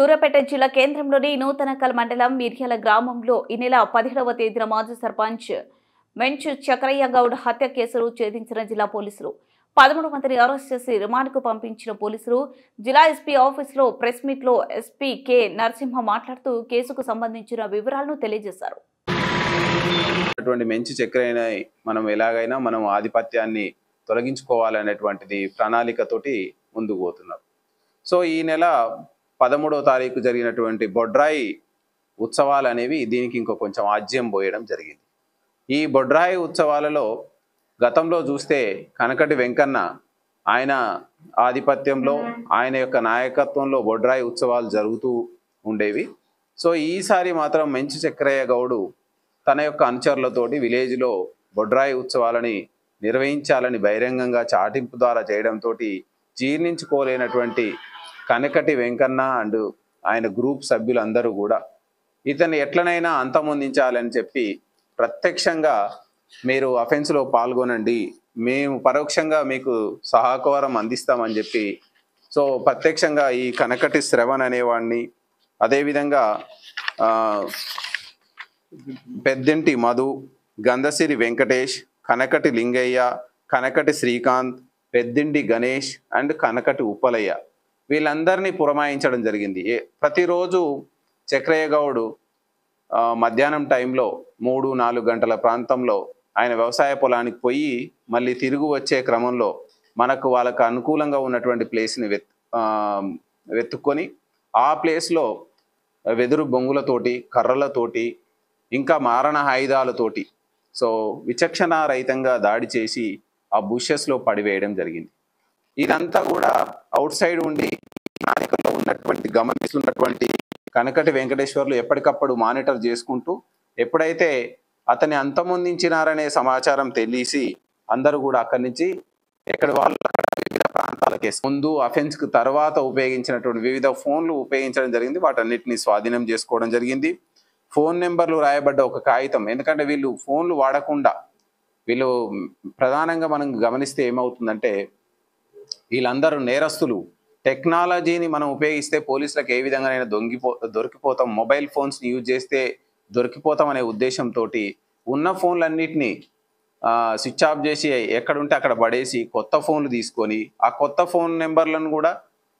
సూర్యాపేట జిల్లా కేంద్రంలోని నూతనకల్ మండలం మిర్యాల గ్రామంలో ఈ నెల 17వ తేదీన మాజీ సర్పంచ్ మెంచు చక్రయ్య గౌడ్ హత్య కేసును ఛేదించిన జిల్లా పోలీసులు 13 మందిని అరెస్ట్ చేసి రిమాండ్కు పంపించిన పోలీసులు జిల్లా ఎస్పీ ఆఫీసులో ప్రెస్ మీట్లో ఎస్పీ కె నరసింహ మాట్లాడుతూ కేసుకు సంబంధించిన వివరాలను తెలియజేశారు. మెంచు చక్రయ్య మనం ఎలాగైనా మనం ఆధిపత్యాన్ని తొలగించుకోవాలనేటువంటిది ప్రణాళికతోటి ముందుకు పోతున్నారు. సో ఈ నెల 13వ తారీఖు జరిగినటువంటి బొడ్రాయి ఉత్సవాలు అనేవి దీనికి ఇంకో కొంచెం ఆజ్యం పోయడం జరిగింది. ఈ బొడ్రాయి ఉత్సవాలలో గతంలో చూస్తే కనకటి వెంకన్న ఆయన ఆధిపత్యంలో ఆయన యొక్క నాయకత్వంలో బొడ్రాయి ఉత్సవాలు జరుగుతూ ఉండేవి. సో ఈసారి మాత్రం మెంచు చక్రయ్య గౌడు తన యొక్క అనుచరులతోటి విలేజ్లో బొడ్రాయి ఉత్సవాలని నిర్వహించాలని బహిరంగంగా చాటింపు ద్వారా చేయడంతో జీర్ణించుకోలేనటువంటి కనకటి వెంకన్న అండ్ ఆయన గ్రూప్ సభ్యులందరూ కూడా ఇతన్ని ఎట్లనైనా అంతమొందించాలని చెప్పి ప్రత్యక్షంగా మీరు అఫెన్స్లో పాల్గొనండి, మేము పరోక్షంగా మీకు సహకారం అందిస్తామని చెప్పి సో ప్రత్యక్షంగా ఈ కనకటి శ్రవణ్ అనేవాడిని, అదేవిధంగా పెద్దింటి మధు, గంధసిరి వెంకటేష్, కనకటి లింగయ్య, కనకటి శ్రీకాంత్, పెద్దింటి గణేష్ అండ్ కనకటి ఉప్పలయ్య వీళ్ళందరినీ పురమాయించడం జరిగింది. ప్రతిరోజు చక్రయ్య గౌడు మధ్యాహ్నం టైంలో 3-4 గంటల ప్రాంతంలో ఆయన వ్యవసాయ పొలానికి పోయి మళ్ళీ తిరిగి వచ్చే క్రమంలో మనకు వాళ్ళకు అనుకూలంగా ఉన్నటువంటి ప్లేస్ని వెతుక్కొని ఆ ప్లేస్లో వెదురు బొంగులతోటి, కర్రలతోటి, ఇంకా మారణ ఆయుధాలతోటి సో విచక్షణారహితంగా దాడి చేసి ఆ బుషెస్లో పడివేయడం జరిగింది. ఇదంతా కూడా అవుట్ సైడ్ ఉండి నాయకుల్లో ఉన్నటువంటి గమనిస్తున్నటువంటి కనకటి వెంకటేశ్వర్లు ఎప్పటికప్పుడు మానిటర్ చేసుకుంటూ ఎప్పుడైతే అతన్ని అంతమొందించినారనే సమాచారం తెలిసి అందరూ కూడా అక్కడి నుంచి ఎక్కడి వాళ్ళు వివిధ ప్రాంతాలకి ముందు అఫెన్స్కి తర్వాత ఉపయోగించినటువంటి వివిధ ఫోన్లు ఉపయోగించడం జరిగింది. వాటన్నిటిని స్వాధీనం చేసుకోవడం జరిగింది. ఫోన్ నెంబర్లు రాయబడ్డ ఒక కాగితం, ఎందుకంటే వీళ్ళు ఫోన్లు వాడకుండా వీళ్ళు ప్రధానంగా మనం గమనిస్తే ఏమవుతుందంటే వీళ్ళందరూ నేరస్తులు. టెక్నాలజీని మనం ఉపయోగిస్తే పోలీసులకు ఏ విధంగానైనా దొరికిపోతాం, మొబైల్ ఫోన్స్ని యూజ్ చేస్తే దొరికిపోతాం అనే ఉద్దేశంతో ఉన్న ఫోన్లన్నిటినీ స్విచ్ ఆఫ్ చేసి ఎక్కడుంటే అక్కడ పడేసి కొత్త ఫోన్లు తీసుకొని ఆ కొత్త ఫోన్ నెంబర్లను కూడా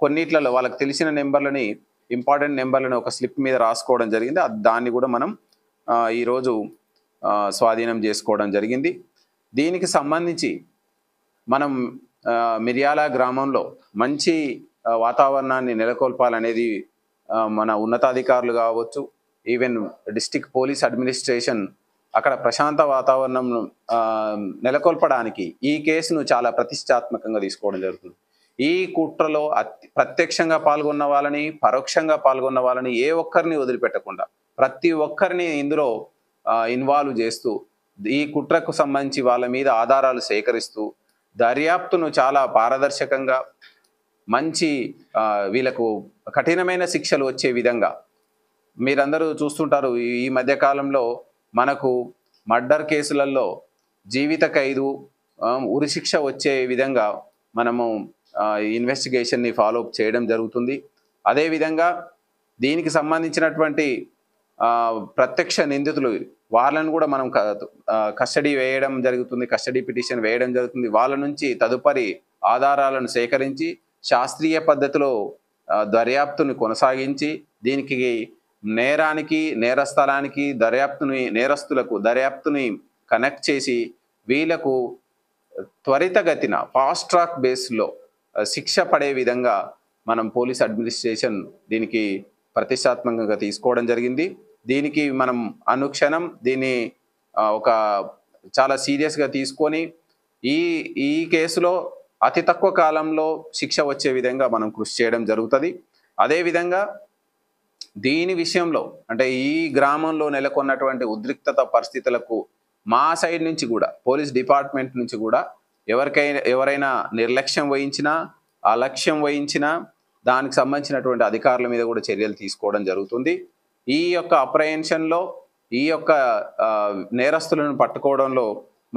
కొన్నిట్లలో వాళ్ళకి తెలిసిన నెంబర్లని, ఇంపార్టెంట్ నెంబర్లను ఒక స్లిప్ మీద రాసుకోవడం జరిగింది. దాన్ని కూడా మనం ఈరోజు స్వాధీనం చేసుకోవడం జరిగింది. దీనికి సంబంధించి మనం మిర్యాల గ్రామంలో మంచి వాతావరణాన్ని నెలకొల్పాలనేది మన ఉన్నతాధికారులు కావచ్చు, ఈవెన్ డిస్ట్రిక్ట్ పోలీస్ అడ్మినిస్ట్రేషన్ అక్కడ ప్రశాంత వాతావరణం నెలకొల్పడానికి ఈ కేసును చాలా ప్రతిష్టాత్మకంగా తీసుకోవడం జరుగుతుంది. ఈ కుట్రలో ప్రత్యక్షంగా పాల్గొన్న వాళ్ళని, పరోక్షంగా పాల్గొన్న వాళ్ళని ఏ ఒక్కరిని వదిలిపెట్టకుండా ప్రతి ఒక్కరిని ఇందులో ఇన్వాల్వ్ చేస్తూ ఈ కుట్రకు సంబంధించి వాళ్ళ మీద ఆధారాలు సేకరిస్తూ దర్యాప్తును చాలా పారదర్శకంగా మంచి వీళ్ళకు కఠినమైన శిక్షలు వచ్చే విధంగా మీరందరూ చూస్తుంటారు. ఈ మధ్యకాలంలో మనకు మర్డర్ కేసులలో జీవిత ఖైదు, ఉరిశిక్ష వచ్చే విధంగా మనము ఇన్వెస్టిగేషన్ని ఫాలోఅప్ చేయడం జరుగుతుంది. అదేవిధంగా దీనికి సంబంధించినటువంటి ప్రత్యక్ష నిందితులు వాళ్ళను కూడా మనం కస్టడీ వేయడం జరుగుతుంది, కస్టడీ పిటిషన్ వేయడం జరుగుతుంది. వాళ్ళ నుంచి తదుపరి ఆధారాలను సేకరించి శాస్త్రీయ పద్ధతిలో దర్యాప్తుని కొనసాగించి దీనికి నేరానికి, నేరస్థలానికి నేరస్తులకు దర్యాప్తుని కనెక్ట్ చేసి వీళ్ళకు త్వరితగతిన ఫాస్ట్ ట్రాక్ బేస్లో శిక్ష పడే విధంగా మనం పోలీస్ అడ్మినిస్ట్రేషన్ దీనికి ప్రతిష్టాత్మకంగా తీసుకోవడం జరిగింది. దీనికి మనం అనుక్షణం దీన్ని ఒక చాలా సీరియస్గా తీసుకొని ఈ కేసులో అతి తక్కువ కాలంలో శిక్ష వచ్చే విధంగా మనం కృషి చేయడం జరుగుతుంది. అదేవిధంగా దీని విషయంలో అంటే ఈ గ్రామంలో నెలకొన్నటువంటి ఉద్రిక్తత పరిస్థితులకు మా సైడ్ నుంచి కూడా పోలీస్ డిపార్ట్మెంట్ నుంచి కూడా ఎవరైనా నిర్లక్ష్యం వహించినా, అలక్ష్యం వహించినా దానికి సంబంధించినటువంటి అధికారుల మీద కూడా చర్యలు తీసుకోవడం జరుగుతుంది. ఈ యొక్క అప్రహెన్షన్లో ఈ యొక్క నేరస్తులను పట్టుకోవడంలో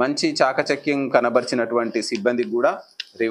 మంచి చాకచక్యం కనబరిచినటువంటి సిబ్బందికి కూడా